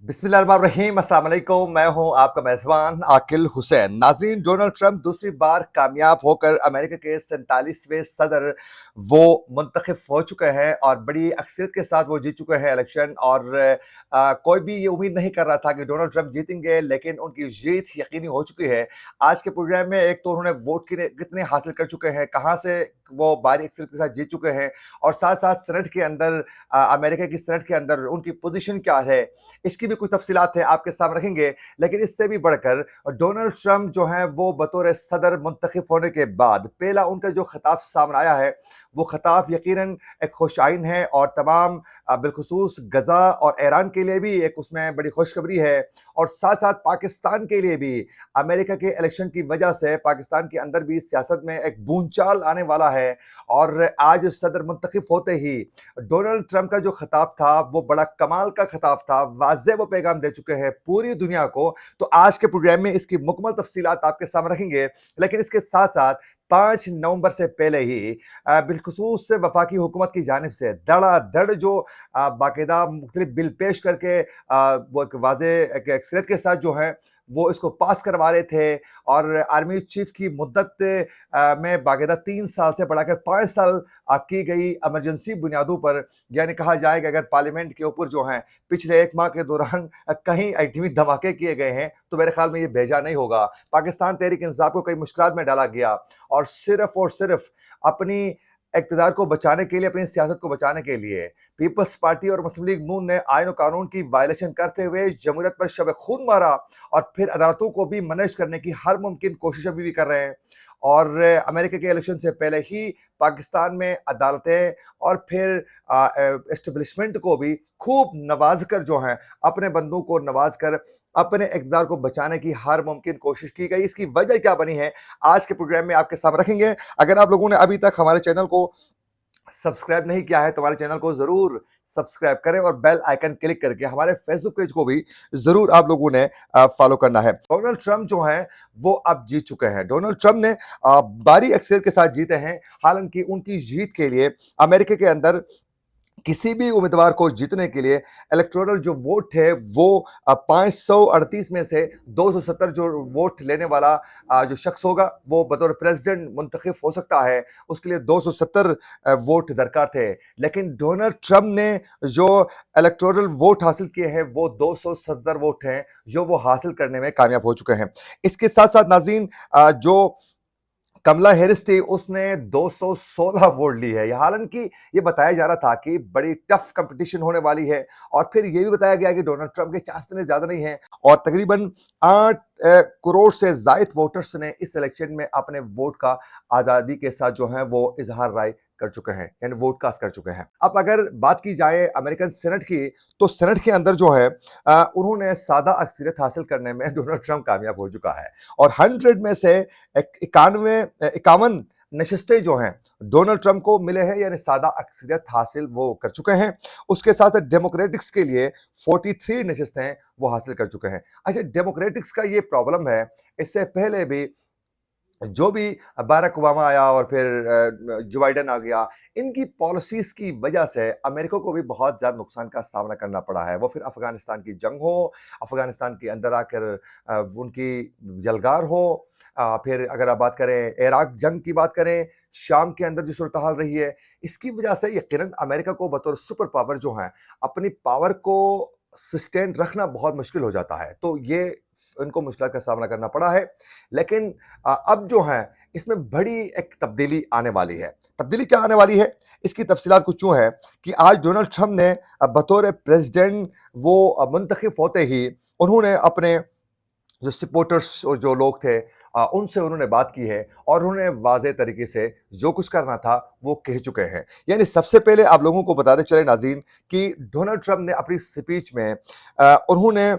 बिस्मिल्लाहिर्रहमानिर्रहीम, अस्सलाम वालेकुम। मैं हूं आपका मेज़बान आकिल हुसैन। नाज़रीन, डोनाल्ड ट्रंप दूसरी बार कामयाब होकर अमेरिका के 47वें सदर वो मुंतखब हो चुके हैं और बड़ी अक्सरियत के साथ वो जीत चुके हैं इलेक्शन। और कोई भी ये उम्मीद नहीं कर रहा था कि डोनाल्ड ट्रंप जीतेंगे, लेकिन उनकी जीत यकीनी हो चुकी है। आज के प्रोग्राम में एक तो उन्होंने वोट कितने हासिल कर चुके हैं, कहाँ से वो भारी अक्सरियत के साथ जीत चुके हैं, और साथ साथ सेनेट के अंदर अमेरिका की सेनेट के अंदर उनकी पोजीशन क्या है, इसकी भी कुछ तफसीलात हैं आपके सामने रखेंगे। लेकिन इससे भी बढ़कर डोनाल्ड ट्रंप जो हैं वो बतौर सदर मुंतखब होने के बाद पहला उनका जो खिताब सामने आया है, वो खिताब यकीनन एक खुशआइन है और तमाम बिलखुसूस गजा और ईरान के लिए भी एक उसमें बड़ी खुशखबरी है। और साथ साथ पाकिस्तान के लिए भी अमेरिका के इलेक्शन की वजह से पाकिस्तान के अंदर भी सियासत में एक बूंदचाल आने वाला है। और आज सदर मुंतखब होते ही डोनाल्ड ट्रंप का जो खिताब था वो बड़ा कमाल का खिताब था, वाज़ेह वो पैगाम दे चुके हैं पूरी दुनिया को। तो आज के प्रोग्राम में इसकी मुकम्मल तफसीलात आपके सामने रखेंगे। लेकिन इसके साथ साथ 5 नवंबर से पहले ही बिलखुसूस वफाकी हुकूमत की जानिब से धड़ाधड़ जो बाकायदा मुख्तलिफ बिल पेश करके वो एक वाज़ेह एक अक्सरियत के साथ जो है वो इसको पास करवा रहे थे। और आर्मी चीफ की मुद्दत में बाकायदा 3 साल से बढ़ाकर 5 साल की गई इमरजेंसी बुनियादों पर, यानी कहा जाए कि अगर पार्लियामेंट के ऊपर जो है पिछले 1 माह के दौरान कहीं एटमी धमाके किए गए हैं तो मेरे ख्याल में ये भेजा नहीं होगा। पाकिस्तान तहरीक इंसाफ को कई मुश्किलात में डाला गया और सिर्फ अपनी इक़्तिदार को बचाने के लिए, अपनी सियासत को बचाने के लिए पीपल्स पार्टी और मुस्लिम लीग नून ने आईन और कानून की वायलेशन करते हुए जमहूरियत पर शब खून मारा और फिर अदालतों को भी मैनेज करने की हर मुमकिन कोशिश अभी भी कर रहे हैं। और अमेरिका के इलेक्शन से पहले ही पाकिस्तान में अदालतें और फिर एस्टेब्लिशमेंट को भी खूब नवाज कर जो है अपने बंदों को नवाज कर अपने इक़्तिदार को बचाने की हर मुमकिन कोशिश की गई। इसकी वजह क्या बनी है आज के प्रोग्राम में आपके सामने रखेंगे। अगर आप लोगों ने अभी तक हमारे चैनल को सब्सक्राइब नहीं किया है तो हमारे चैनल को जरूर सब्सक्राइब करें और बेल आइकन क्लिक करके हमारे फेसबुक पेज को भी जरूर आप लोगों ने फॉलो करना है। डोनाल्ड ट्रंप जो है वो अब जीत चुके हैं। डोनाल्ड ट्रंप ने भारी अक्सरियत के साथ जीते हैं। हालांकि उनकी जीत के लिए अमेरिका के अंदर किसी भी उम्मीदवार को जीतने के लिए इलेक्टोरल जो वोट है वो 538 में से 270 जो वोट लेने वाला जो शख्स होगा वो बतौर प्रेसिडेंट मुंतखब हो सकता है। उसके लिए 270 वोट दरकार थे। लेकिन डोनाल्ड ट्रंप ने जो इलेक्टोरल वोट हासिल किए हैं वो 270 वोट हैं जो वो हासिल करने में कामयाब हो चुके हैं। इसके साथ साथ नाज़रीन, जो कमला हैरिस थी उसने 216 वोट ली है। हालांकि ये बताया जा रहा था कि बड़ी टफ कंपटीशन होने वाली है और फिर ये भी बताया गया कि डोनाल्ड ट्रंप के चांस इतने ज्यादा नहीं हैं और तकरीबन 8 करोड़ से जायद वोटर्स ने इस इलेक्शन में अपने वोट का आजादी के साथ जो है वो इजहार राय कर चुके हैं, यानी वोट कास्ट कर चुके हैं। अब अगर बात की जाए अमेरिकन सेनेट की, तो सेनेट के अंदर जो है उन्होंने सादा अक्सरियत हासिल करने में डोनाल्ड ट्रंप कामयाब हो चुका है और 100 में से 51 नशिस्तें जो हैं डोनाल्ड ट्रंप को मिले हैं, यानी सादा अक्सरियत हासिल वो कर चुके हैं। उसके साथ डेमोक्रेटिक्स के लिए 43 नशिस्तें वो हासिल कर चुके हैं। अच्छा, डेमोक्रेटिक्स का ये प्रॉब्लम है, इससे पहले भी जो भी बाराक ओबामा आया और फिर जो बाइडेन आ गया, इनकी पॉलिसीज की वजह से अमेरिका को भी बहुत ज़्यादा नुकसान का सामना करना पड़ा है। वो फिर अफगानिस्तान की जंग हो, अफगानिस्तान के अंदर आकर उनकी यलगार हो, फिर अगर आप बात करें इराक जंग की बात करें, शाम के अंदर जो सूरत हाल रही है, इसकी वजह से यकीनन अमेरिका को बतौर सुपर पावर जो है अपनी पावर को सस्टेन रखना बहुत मुश्किल हो जाता है। तो ये इनको मुश्किल का सामना करना पड़ा है। लेकिन अब जो है इसमें बड़ी एक तब्दीली आने वाली है। तब्दीली क्या आने वाली है, इसकी तफसीलात कुछ यूँ है कि आज डोनाल्ड ट्रंप ने बतौर प्रेसिडेंट वो मुंतखब होते ही उन्होंने अपने जो सपोर्टर्स और जो लोग थे उनसे उन्होंने बात की है और उन्होंने वाज़ेह तरीके से जो कुछ करना था वो कह चुके हैं। यानी सबसे पहले आप लोगों को बताते चले नाज़रीन कि डोनाल्ड ट्रंप ने अपनी स्पीच में उन्होंने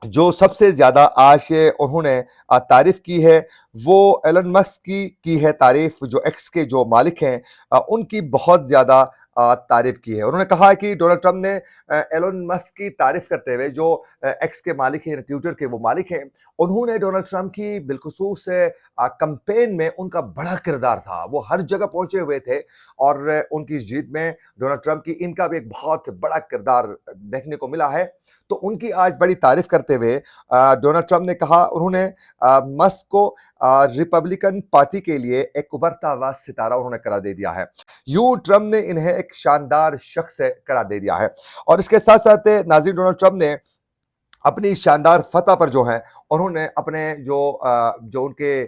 जो सबसे ज़्यादा आज उन्होंने तारीफ़ की है वो एलन मस्क की है तारीफ़, जो एक्स के जो मालिक हैं उनकी बहुत ज़्यादा तारीफ़ की है। उन्होंने कहा है कि डोनाल्ड ट्रंप ने एलन मस्क की तारीफ़ करते हुए, जो एक्स के मालिक हैं, ट्विटर के वो मालिक हैं, उन्होंने डोनाल्ड ट्रंप की बिलखुसूस कैंपेन में उनका बड़ा किरदार था। वो हर जगह पहुंचे हुए थे और उनकी जीत में डोनाल्ड ट्रंप की इनका भी एक बहुत बड़ा किरदार देखने को मिला है। तो उनकी आज बड़ी तारीफ करते हुए डोनाल्ड ट्रंप ने कहा, उन्होंने मस्क को रिपब्लिकन पार्टी के लिए एक उभरता हुआ सितारा उन्होंने करार दे दिया है। यूं ट्रंप ने इन्हें एक शानदार शख्स करार दे दिया है। और इसके साथ साथ नाज़रीन, डोनाल्ड ट्रंप ने अपनी शानदार फतह पर जो है, उन्होंने अपने जो उनके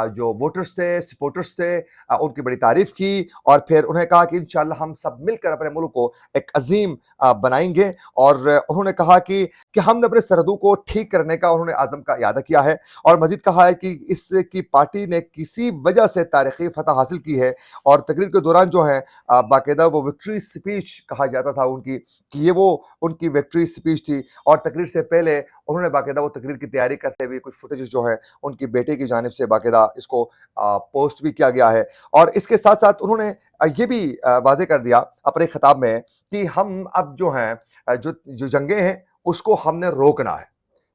जो वोटर्स थे, सपोर्टर्स थे, उनकी बड़ी तारीफ की और फिर उन्हें कहा कि इंशाल्लाह हम सब मिलकर अपने मुल्क को एक अजीम बनाएंगे। और उन्होंने कहा कि हमने अपने सरहदों को ठीक करने का उन्होंने आज़म का इरादा किया है। और मजीद कहा है कि इसकी पार्टी ने किसी वजह से तारीखी फतह हासिल की है। और तकरीर के दौरान जो है बाकायदा वो विक्ट्री स्पीच कहा जाता था उनकी, कि ये वो उनकी विक्ट्री स्पीच थी। और तकरीर से पहले उन्होंने बाकायदा वो तकरीर की तैयारी करते हुए कुछ फुटेज जो है उनकी बेटे की जानिब से बाकायदा इसको पोस्ट भी किया गया है। और इसके साथ साथ उन्होंने ये भी वाजे कर दिया अपने खिताब में कि हम अब जो हैं जो जो जंगें हैं उसको हमने रोकना है,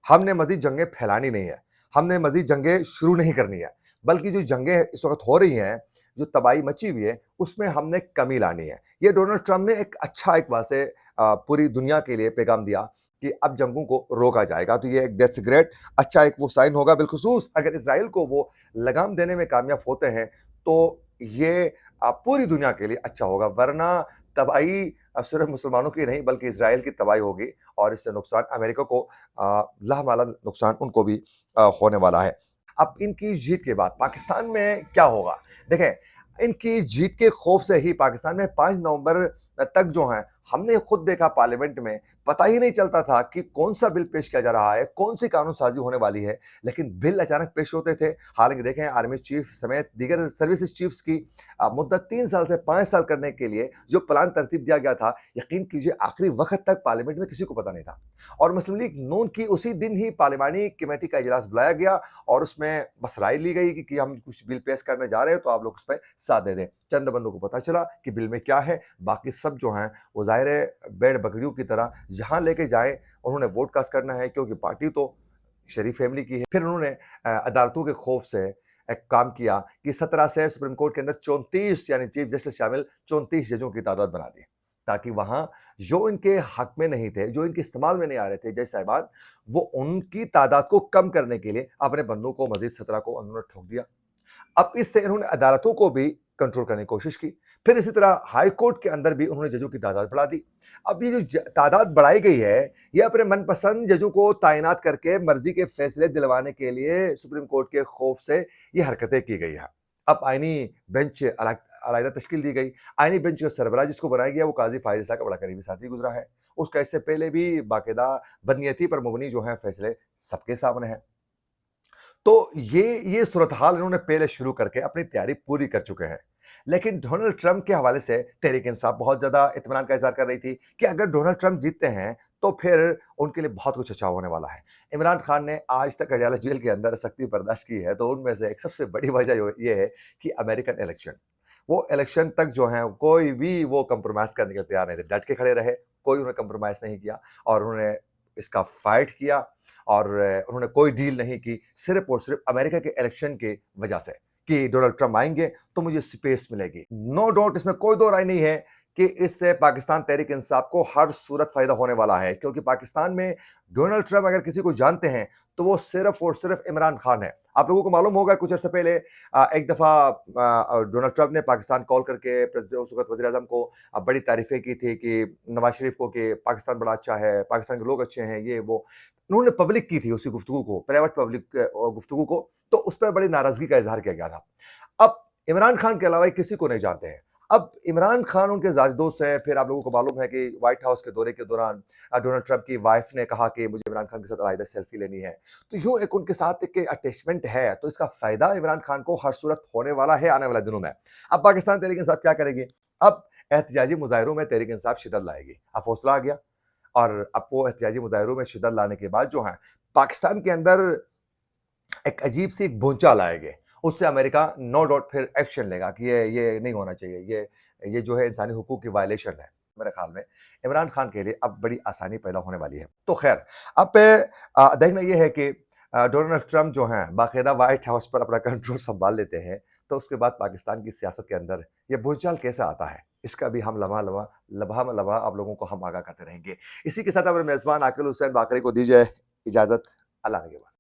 हमने मजीद जंगें फैलानी नहीं है, हमने मजीद जंगें शुरू नहीं करनी है, बल्कि जो जंगें इस वक्त हो रही हैं, जो तबाही मची हुई है, उसमें हमने कमी लानी है। ये डोनाल्ड ट्रंप ने एक अच्छा एक वासे पूरी दुनिया के लिए पैगाम दिया कि अब जंगों को रोका जाएगा। तो ये एक दैट्स ग्रेट, अच्छा एक वो साइन होगा, बिलखुसूस अगर इसराइल को वो लगाम देने में कामयाब होते हैं तो ये पूरी दुनिया के लिए अच्छा होगा। वरना तबाही सिर्फ मुसलमानों की नहीं बल्कि इसराइल की तबाही होगी और इससे नुकसान अमेरिका को लामाला नुकसान उनको भी होने वाला है। अब इनकी जीत के बाद पाकिस्तान में क्या होगा? देखें, इनकी जीत के खौफ से ही पाकिस्तान में 5 नवंबर तक जो है हमने खुद देखा पार्लियामेंट में पता ही नहीं चलता था कि कौन सा बिल पेश किया जा रहा है, कौन सी कानून साजी होने वाली है, लेकिन बिल अचानक पेश होते थे। हालांकि देखें, आर्मी चीफ समेत दीगर सर्विसेज चीफ्स की मुद्दत 3 साल से 5 साल करने के लिए जो प्लान तरतीब दिया गया था, यकीन कीजिए आखिरी वक्त तक पार्लियामेंट में किसी को पता नहीं था। और मुस्लिम लीग नून की उसी दिन ही पार्लिमानी कमेटी का इजलास बुलाया गया और उसमें बस राय ली गई कि हम कुछ बिल पेश करने जा रहे हैं तो आप लोग उस पर साथ दे दें। चंद बंदों को पता चला कि बिल में क्या है, बाकी सब जो हैं वो ज़ाहिर है भेड़ बकरियों की तरह जहां लेके जाए उन्होंने वोट कास्ट करना है, क्योंकि पार्टी तो शरीफ फैमिली की है। फिर उन्होंने अदालतों के खौफ से एक काम किया कि 17 से सुप्रीम कोर्ट के अंदर 34 यानी चीफ जस्टिस शामिल 34 जजों की तादाद बना दी, ताकि वहां जो इनके हक में नहीं थे, जो इनके इस्तेमाल में नहीं आ रहे थे जज साहिबान, वो उनकी तादाद को कम करने के लिए अपने बंदों को मजीद 17 को उन्होंने ठोक दिया। अब इससे इन्होंने अदालतों को भी कंट्रोल करने की कोशिश की। फिर इसी तरह हाई कोर्ट के अंदर भी उन्होंने जजों की तादाद बढ़ा दी। अब ये जो तादाद बढ़ाई गई है, ये अपने मनपसंद जजों को तैनात करके मर्जी के फैसले दिलवाने के लिए सुप्रीम कोर्ट के खौफ से ये हरकतें की गई हैं। अब आईनी बेंच अलग तश्कील दी गई। आईनी बेंच का सरबराह जिसको बनाया गया वो काजी फायज ईसा का बड़ा करीबी साथी गुजरा है। उसका इससे पहले भी बाकायदा बदनीयती पर मुबनी जो है फैसले सबके सामने हैं। तो ये सूरत हाल इन्होंने पहले शुरू करके अपनी तैयारी पूरी कर चुके हैं। लेकिन डोनाल्ड ट्रंप के हवाले से तहरीक इंसाफ बहुत ज़्यादा इत्मीनान का इज़हार कर रही थी कि अगर डोनाल्ड ट्रंप जीतते हैं तो फिर उनके लिए बहुत कुछ अच्छा होने वाला है। इमरान खान ने आज तक अडयाला जेल के अंदर सख्ती बर्दाश्त की है, तो उनमें से एक सबसे बड़ी वजह ये है कि अमेरिकन इलेक्शन, वो इलेक्शन तक जो है कोई भी वो कंप्रोमाइज़ करने के लिए तैयार नहीं थे, डट के खड़े रहे, कोई उन्होंने कंप्रोमाइज़ नहीं किया और उन्होंने इसका फाइट किया और उन्होंने कोई डील नहीं की, सिर्फ और सिर्फ अमेरिका के इलेक्शन की वजह से कि डोनाल्ड ट्रंप आएंगे तो मुझे स्पेस मिलेगी। नो डाउट, इसमें कोई दो राय नहीं है कि इससे पाकिस्तान तहरीक इंसाफ को हर सूरत फायदा होने वाला है, क्योंकि पाकिस्तान में डोनाल्ड ट्रंप अगर किसी को जानते हैं तो वो सिर्फ और सिर्फ इमरान खान है। आप लोगों को मालूम होगा कुछ अर्से पहले एक दफा डोनाल्ड ट्रंप ने पाकिस्तान कॉल करके प्रेसिडेंट उस वक्त वजीर आजम को बड़ी तारीफें की थी कि नवाज शरीफ को कि पाकिस्तान बड़ा अच्छा है, पाकिस्तान के लोग अच्छे हैं, ये वो उन्होंने पब्लिक की थी उसी गुफ्तगू को, प्राइवेट पब्लिक गुफ्तगू को, तो उस पर बड़ी नाराजगी का इजहार किया गया था। अब इमरान खान के अलावा किसी को नहीं जानते हैं। अब इमरान खान उनके ज़ाती दोस्त हैं। फिर आप लोगों को मालूम है कि व्हाइट हाउस के दौरे के दौरान डोनाल्ड ट्रंप की वाइफ ने कहा कि मुझे इमरान खान के साथ अलग सेल्फी लेनी है, तो यूं एक उनके साथ एक अटैचमेंट है, तो इसका फायदा इमरान खान को हर सूरत होने वाला है आने वाले दिनों में। अब पाकिस्तान तहरीक इंसाफ क्या करेगी? अब एहतजाजी मुजाहिरों में तहरीक इंसाफ शिद्दत लाएगी। अब हौसला आ गया और अब वो एहतजाजी मुजाहिरों में शिद्दत लाने के बाद जो है पाकिस्तान के अंदर एक अजीब सी भूचाल आएगी। उससे अमेरिका नो डाउट फिर एक्शन लेगा कि ये नहीं होना चाहिए, ये जो है इंसानी हुकूक की वायलेशन है। मेरे ख्याल में इमरान खान के लिए अब बड़ी आसानी पैदा होने वाली है। तो खैर, अब देखना ये है कि डोनाल्ड ट्रंप जो हैं बाकायदा व्हाइट हाउस पर अपना कंट्रोल संभाल लेते हैं, तो उसके बाद पाकिस्तान की सियासत के अंदर ये भूचाल कैसे आता है। इसका भी हम लम्हा-लम्हा आप लोगों को हम आगाह करते रहेंगे। इसी के साथ हमारे मेज़बान आकिल हुसैन बाकरी को दीजिए इजाज़त। अल्लाह निगहबान।